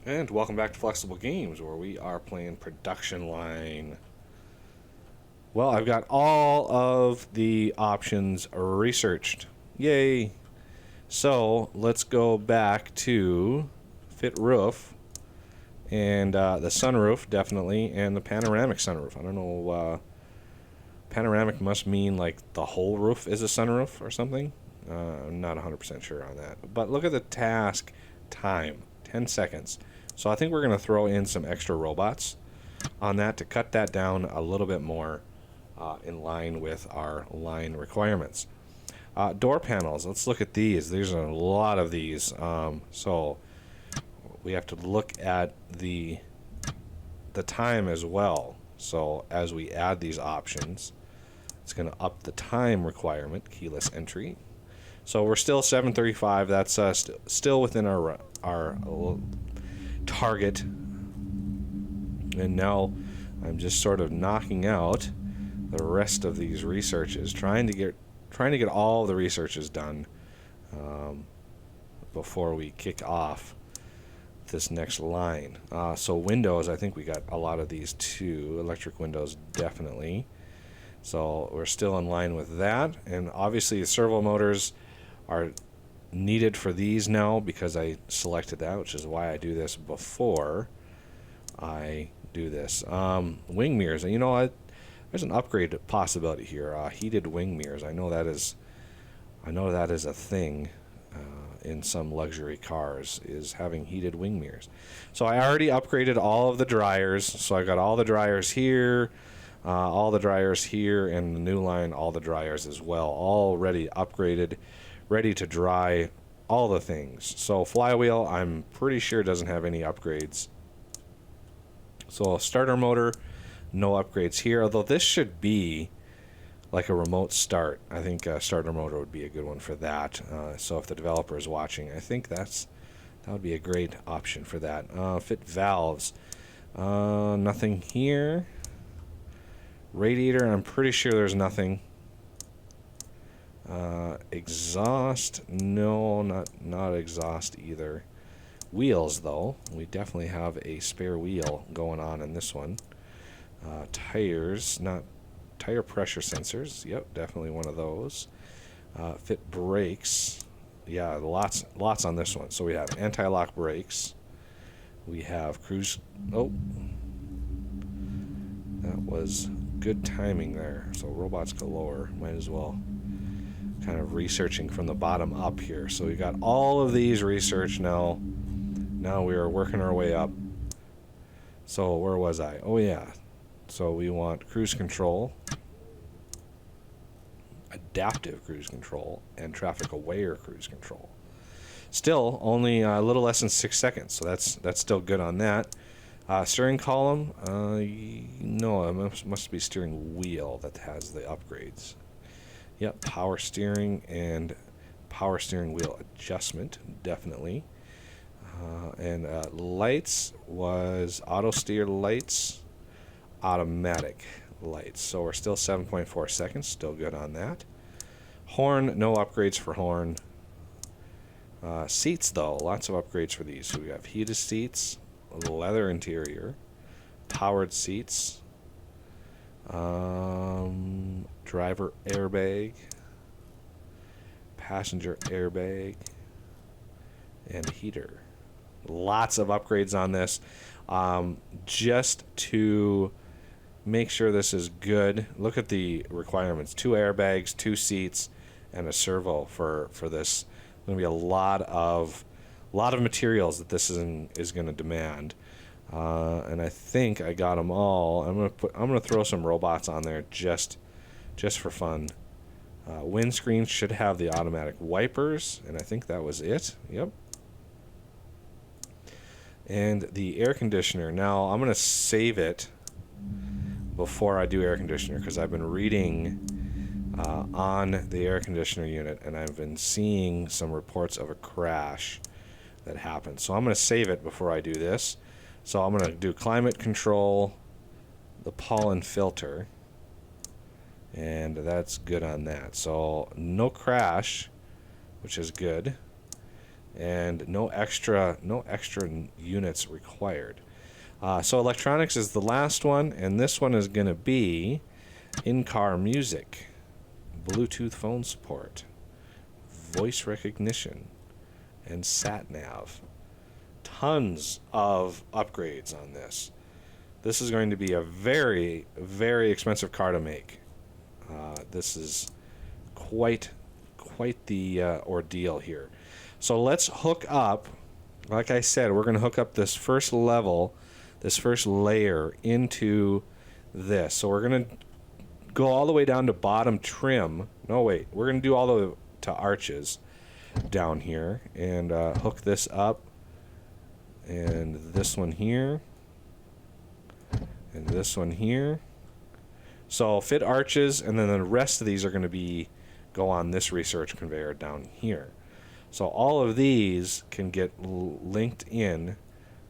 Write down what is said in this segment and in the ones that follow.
And welcome back to Flexible Games, where we are playing Production Line. Well, I've got all of the options researched. Yay! So, let's go back to Fit Roof, and the sunroof, definitely, and the panoramic sunroof. I don't know, panoramic must mean like the whole roof is a sunroof or something. I'm not 100% sure on that. But look at the task time, 10 seconds. So I think we're going to throw in some extra robots on that to cut that down a little bit more in line with our line requirements. Door panels, let's look at these. There's a lot of these. So we have to look at the time as well. So as we add these options, it's going to up the time requirement, keyless entry. So we're still 735. That's still within our target. And now I'm just sort of knocking out the rest of these researches, trying to get all the researches done before we kick off this next line. So windows, I think we got a lot of these too. Electric windows, definitely. So we're still in line with that. And obviously the servo motors are needed for these now because I selected that, which is why I do this before I do this. Wing mirrors, you know, there's an upgrade possibility here. Heated wing mirrors. I know that is a thing in some luxury cars, is having heated wing mirrors. So I already upgraded all of the dryers. So I got all the dryers here, all the dryers here, and the new line, all the dryers as well, already upgraded, ready to dry all the things. So flywheel, I'm pretty sure doesn't have any upgrades. So starter motor, no upgrades here, although this should be like a remote start. I think starter motor would be a good one for that. So if the developer is watching, I think that would be a great option for that. Fit valves, nothing here. Radiator, I'm pretty sure there's nothing. Exhaust, no, not exhaust either. Wheels, though, we definitely have a spare wheel going on in this one. Tires, not tire pressure sensors. Yep, definitely one of those. Fit brakes, yeah, lots on this one. So we have anti-lock brakes. We have cruise. Oh, that was good timing there. So robots galore. Might as well kind of researching from the bottom up here. So we got all of these researched now. Now we are working our way up. So where was I? Oh yeah. So we want cruise control, adaptive cruise control, and traffic aware cruise control. Still only a little less than 6 seconds. So that's still good on that. Steering column, no, it must be steering wheel that has the upgrades. Yep, power steering and power steering wheel adjustment, definitely. And lights was auto steer lights, automatic lights. So we're still 7.4 seconds, still good on that. Horn, no upgrades for horn. Seats, though, lots of upgrades for these. So we have heated seats, leather interior, powered seats, driver airbag, passenger airbag, and heater. Lots of upgrades on this, just to make sure this is good. Look at the requirements: 2 airbags, 2 seats, and a servo for this. There's going to be a lot of materials that this is going to demand. And I think I got them all. I'm gonna throw some robots on there just for fun. Windscreen should have the automatic wipers, and I think that was it. Yep. And the air conditioner. Now I'm gonna save it before I do air conditioner, because I've been reading on the air conditioner unit, and I've been seeing some reports of a crash that happened. So I'm gonna save it before I do this. So I'm going to do climate control, the pollen filter, and that's good on that. So no crash, which is good. and no extra units required. So electronics is the last one, and this one is going to be in-car music, Bluetooth phone support, voice recognition, and sat-nav. Tons of upgrades on this. This is going to be a very, very expensive car to make. This is quite the ordeal here. So let's hook up, like I said, we're going to hook up this first level, this first layer into this. So we're going to go all the way down to bottom trim. No, wait, we're going to do all the way to arches down here and hook this up, and this one here, and this one here. So fit arches, and then the rest of these are going to go on this research conveyor down here. So all of these can get linked in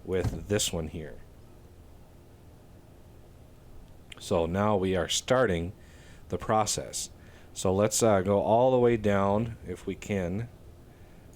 with this one here. So now we are starting the process. So let's go all the way down if we can.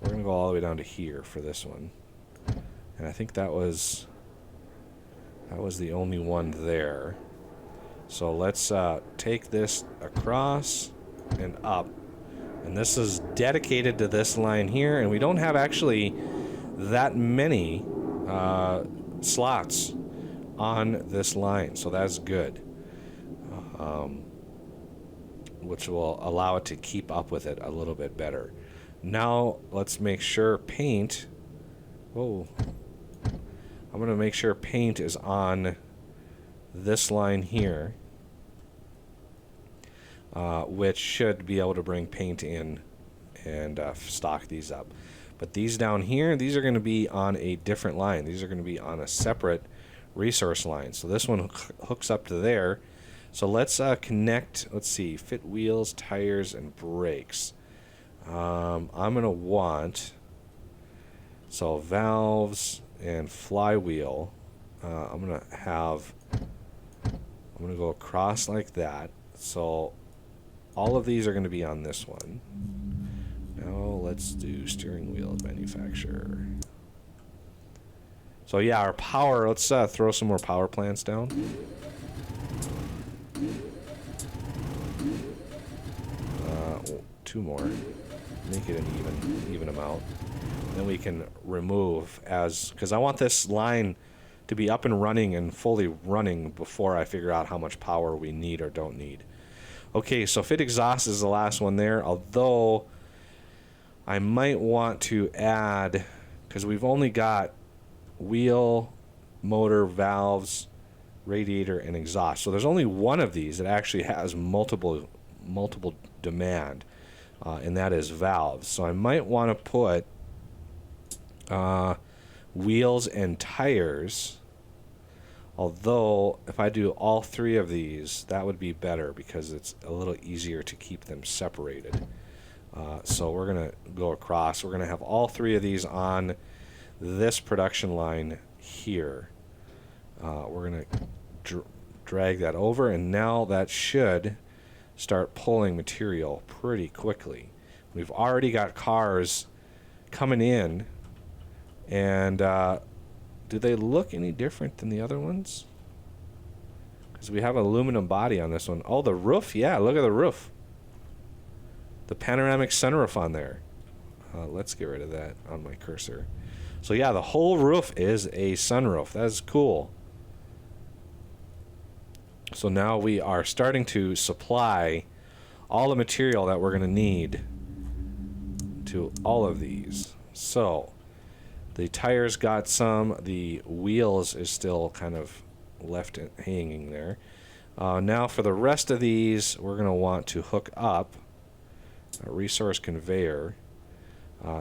We're going to go all the way down to here for this one. And I think that was the only one there. So let's take this across and up. And this is dedicated to this line here, and we don't have actually that many slots on this line, so that's good. Which will allow it to keep up with it a little bit better. Now let's make sure paint. Whoa. I'm going to make sure paint is on this line here, which should be able to bring paint in and stock these up. But these down here, these are going to be on a different line. These are going to be on a separate resource line. So this one hooks up to there. So let's connect, let's see, fit wheels, tires, and brakes. I'm going to want, so valves and flywheel, I'm going to go across like that. So all of these are going to be on this one. Now let's do steering wheel manufacturer. So yeah, our power, let's throw some more power plants down. Two more. Make it an even amount. Then we can remove because I want this line to be up and running and fully running before I figure out how much power we need or don't need. Okay, so fit exhaust is the last one there, although I might want to add, because we've only got wheel, motor, valves, radiator, and exhaust. So there's only one of these that actually has multiple demand, and that is valves. So I might want to put wheels and tires, although if I do all three of these, that would be better because it's a little easier to keep them separated. So we're going to go across. We're going to have all three of these on this production line here. We're going to drag that over, and now that should start pulling material pretty quickly. We've already got cars coming in, and do they look any different than the other ones? Because we have an aluminum body on this one. Oh, the roof, yeah, look at the roof. The panoramic sunroof on there. Let's get rid of that on my cursor. So yeah, the whole roof is a sunroof. That's cool. So now we are starting to supply all the material that we're going to need to all of these. So the tires got some. The wheels is still kind of left hanging there. Now for the rest of these, we're going to want to hook up a resource conveyor.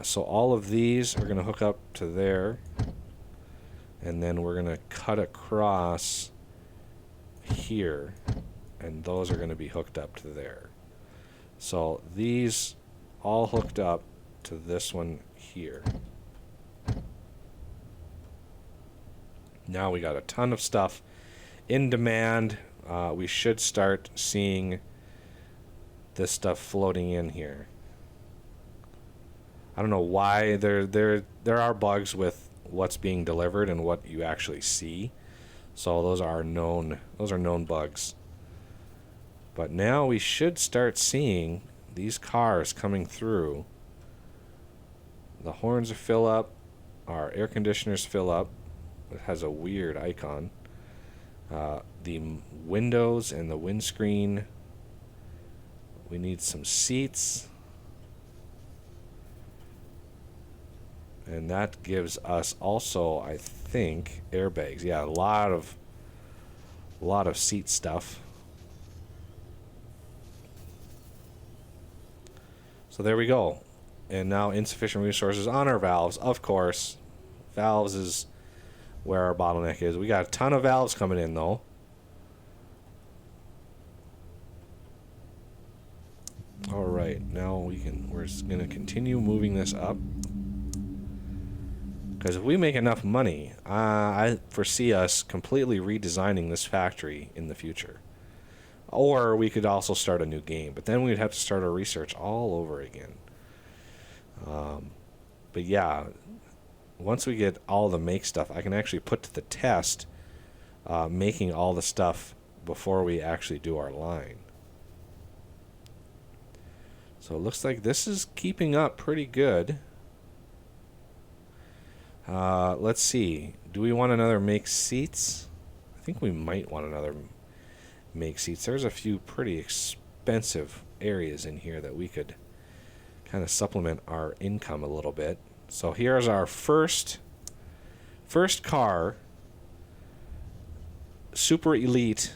So all of these are going to hook up to there, and then we're going to cut across here, and those are going to be hooked up to there. So these all hooked up to this one here. Now we got a ton of stuff in demand. We should start seeing this stuff floating in here. I don't know why there are bugs with what's being delivered and what you actually see. So those are known bugs. But now we should start seeing these cars coming through. The horns fill up, our air conditioners fill up. It has a weird icon. The windows and the windscreen. We need some seats. And that gives us also, I think, airbags. Yeah, a lot of seat stuff. So there we go. And now insufficient resources on our valves. Of course, valves is where our bottleneck is. We got a ton of valves coming in though. All right, now we're just gonna continue moving this up. Because if we make enough money, I foresee us completely redesigning this factory in the future. Or we could also start a new game, but then we'd have to start our research all over again. But yeah, once we get all the make stuff, I can actually put to the test making all the stuff before we actually do our line. So it looks like this is keeping up pretty good. Let's see. Do we want another make seats? I think we might want another make seats. There's a few pretty expensive areas in here that we could kind of supplement our income a little bit. So here's our first car, super elite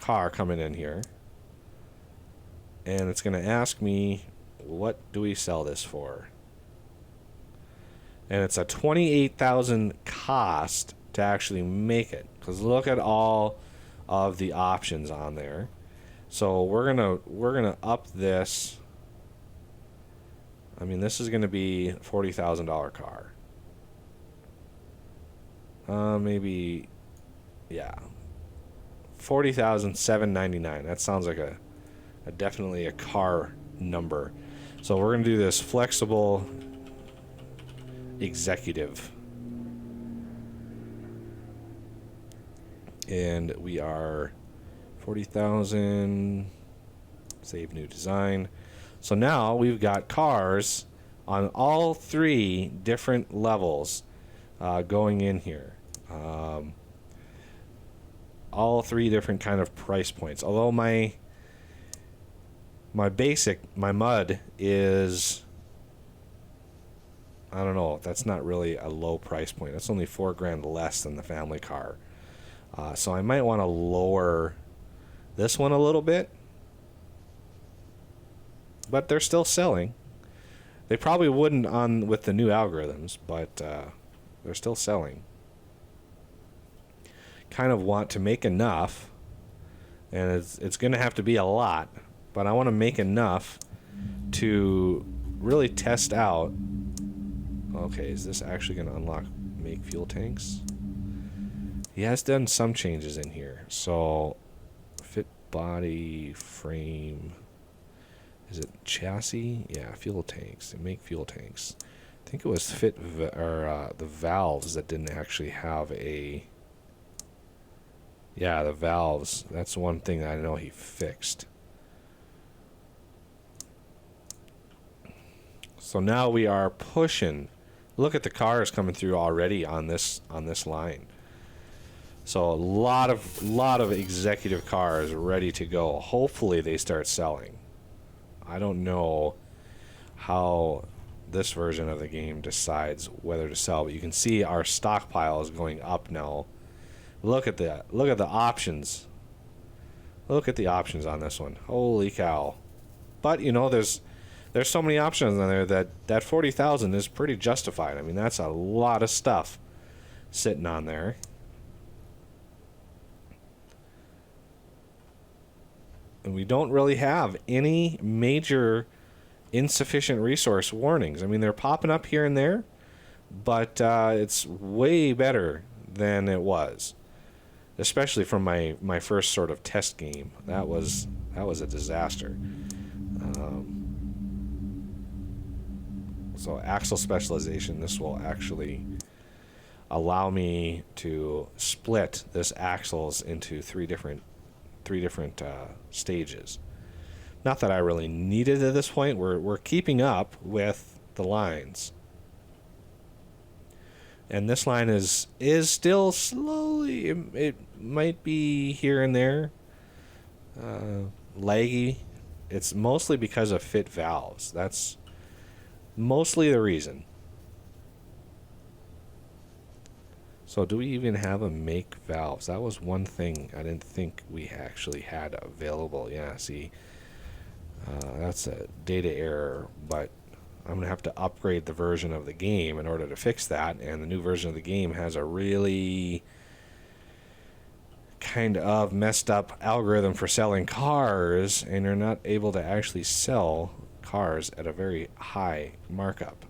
car coming in here. And it's going to ask me, what do we sell this for? And it's a $28,000 cost to actually make it. Because look at all of the options on there. So we're gonna up this. I mean, this is gonna be $40,000 car. Maybe, yeah, $40,799. That sounds like a definitely a car number. So we're gonna do this flexible executive, and we are 40,000. Save new design. So now we've got cars on all three different levels going in here. All three different kind of price points. Although my mud is, I don't know, that's not really a low price point. That's only $4,000 less than the family car. So I might want to lower this one a little bit. But they're still selling. They probably wouldn't with the new algorithms, but they're still selling. Kind of want to make enough, and it's going to have to be a lot, but I want to make enough to really test out. Okay, is this actually going to unlock make fuel tanks? He has done some changes in here. So fit body frame. Is it chassis? Yeah, fuel tanks. They make fuel tanks. I think it was the valves that didn't actually have a. Yeah, the valves. That's one thing that I know he fixed. So now we are pushing. Look at the cars coming through already on this line. So a lot of executive cars ready to go. Hopefully they start selling. I don't know how this version of the game decides whether to sell, but you can see our stockpile is going up now. Look at that. Look at the options. Look at the options on this one. Holy cow. But you know, there's so many options on there that 40,000 is pretty justified. I mean, that's a lot of stuff sitting on there. And we don't really have any major insufficient resource warnings. I mean, they're popping up here and there, but it's way better than it was, especially from my first sort of test game. That was a disaster. So axle specialization, this will actually allow me to split this axles into three different stages. Not that I really need it at this point. We're keeping up with the lines. And this line is still slowly, it might be here and there laggy. It's mostly because of fit valves. That's mostly the reason. So do we even have a make valves? That was one thing I didn't think we actually had available. Yeah, see, that's a data error, but I'm going to have to upgrade the version of the game in order to fix that, and the new version of the game has a really kind of messed up algorithm for selling cars, and you're not able to actually sell cars at a very high markup.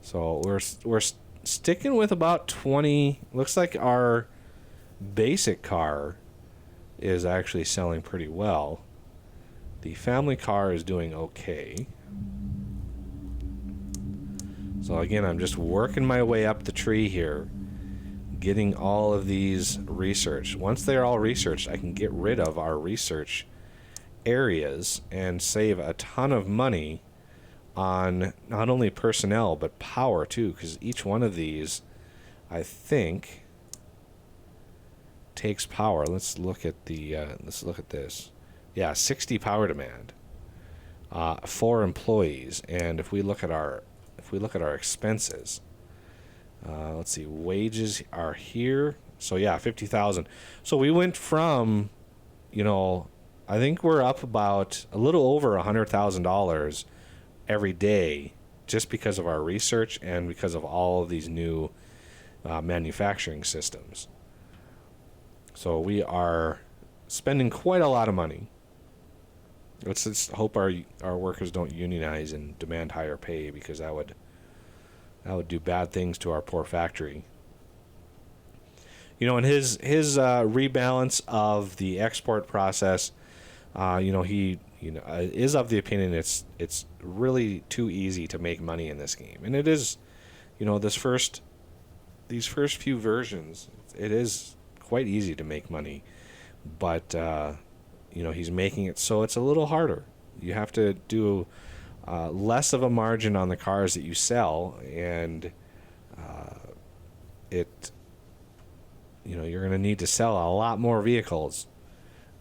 So we're sticking with about 20. Looks like our basic car is actually selling pretty well. The family car is doing okay. So again, I'm just working my way up the tree here, getting all of these researched. Once they're all researched, I can get rid of our research areas and save a ton of money on not only personnel but power too, because each one of these, I think, takes power. Let's look at this. Yeah, 60 power demand for employees. And if we look at our expenses, let's see, wages are here. So yeah, 50,000. So we went from, I think we're up about a little over $100,000 every day just because of our research and because of all of these new manufacturing systems. So we are spending quite a lot of money. Let's just hope our workers don't unionize and demand higher pay, because that would do bad things to our poor factory. And his rebalance of the export process, he is of the opinion it's really too easy to make money in this game, and it is. These first few versions, it is quite easy to make money, but he's making it so it's a little harder. You have to do less of a margin on the cars that you sell, and you're going to need to sell a lot more vehicles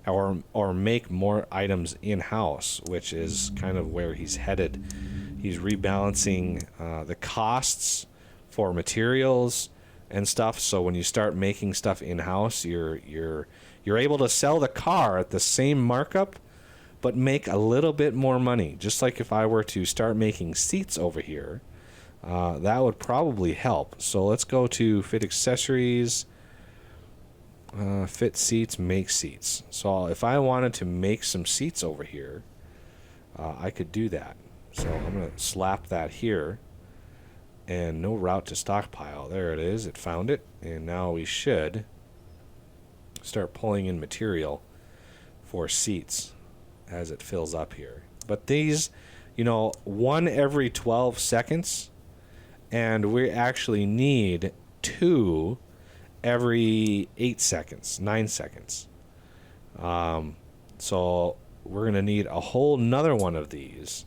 or make more items in-house, which is kind of where he's headed. He's rebalancing the costs for materials and stuff, so when you start making stuff in-house, you're able to sell the car at the same markup but make a little bit more money. Just like if I were to start making seats over here, that would probably help. So let's go to fit accessories, fit seats, make seats. So if I wanted to make some seats over here, I could do that. So I'm going to slap that here, and no route to stockpile. There it is. It found it, and now we should start pulling in material for seats as it fills up here. But these, one every 12 seconds, and we actually need 2 every 8 seconds, 9 seconds. So we're going to need a whole nother one of these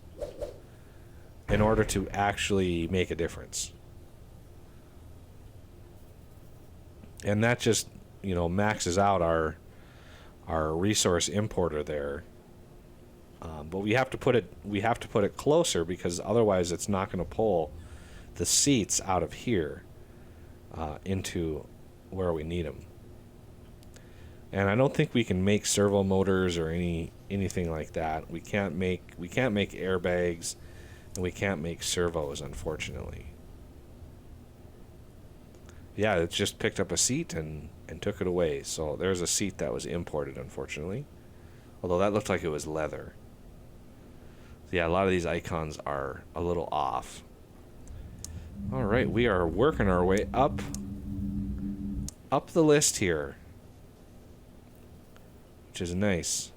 in order to actually make a difference. And that just, maxes out our resource importer there. But we have to put it closer, because otherwise it's not going to pull the seats out of here into where we need them. And I don't think we can make servo motors or anything like that. We can't make airbags, and we can't make servos, unfortunately. Yeah, it just picked up a seat and took it away. So there's a seat that was imported, unfortunately. Although that looked like it was leather. Yeah, a lot of these icons are a little off. All right, we are working our way up the list here, which is nice.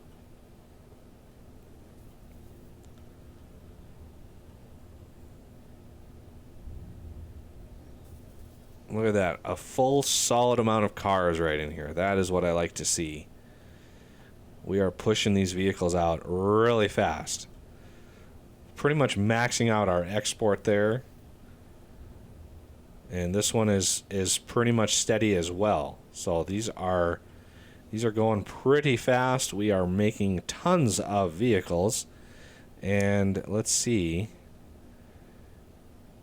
Look at that. A full solid amount of cars right in here. That is what I like to see. We are pushing these vehicles out really fast. Pretty much maxing out our export there. And this one is pretty much steady as well. So these are going pretty fast. We are making tons of vehicles. And let's see.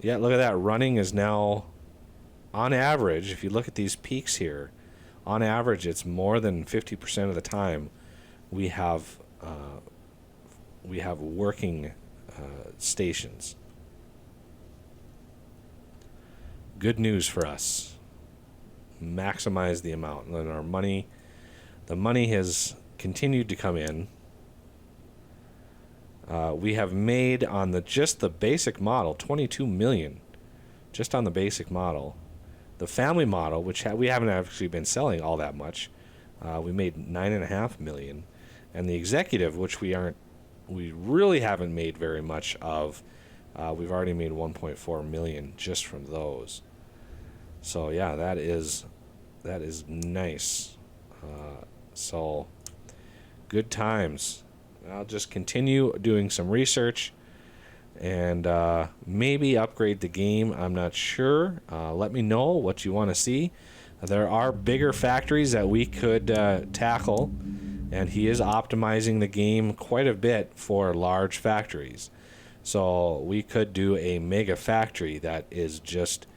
Yeah, look at that. Running is now, on average, if you look at these peaks here, on average it's more than 50% of the time we have working stations. Good news for us. Maximize the amount. And then our money, the money has continued to come in. We have made on just the basic model 22 million, just on the basic model. The family model, which we haven't actually been selling all that much, we made 9.5 million, and the executive, which we really haven't made very much of, we've already made 1.4 million just from those. So yeah, that is nice. So good times. I'll just continue doing some research and maybe upgrade the game. I'm not sure. Let me know what you want to see. There are bigger factories that we could tackle, and he is optimizing the game quite a bit for large factories. So we could do a mega factory that is just,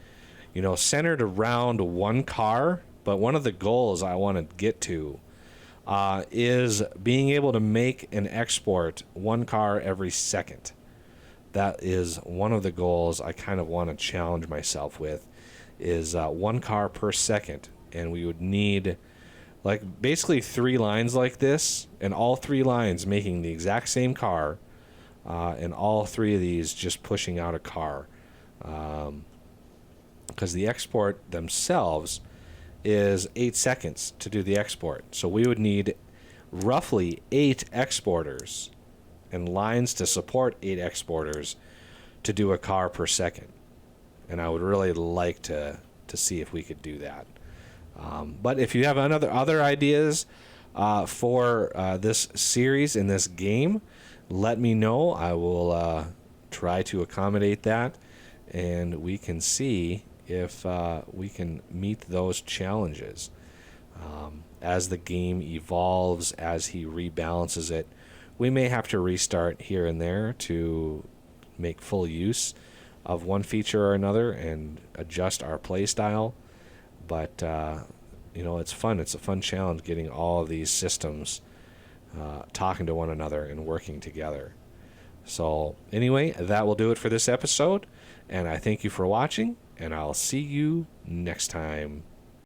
centered around one car. But one of the goals I want to get to is being able to make and export one car every second. That is one of the goals I kind of want to challenge myself with, is one car per second. And we would need basically 3 lines like this, and all 3 lines making the exact same car, and all 3 of these just pushing out a car. Because the export themselves is 8 seconds to do the export. So we would need roughly 8 exporters and lines to support 8 exporters to do a car per second. And I would really like to see if we could do that. But if you have other ideas for this series in this game, let me know. I will try to accommodate that, and we can see if we can meet those challenges. As the game evolves, as he rebalances it, we may have to restart here and there to make full use of one feature or another and adjust our play style. But it's fun. It's a fun challenge getting all of these systems talking to one another and working together. So anyway, that will do it for this episode, and I thank you for watching, and I'll see you next time.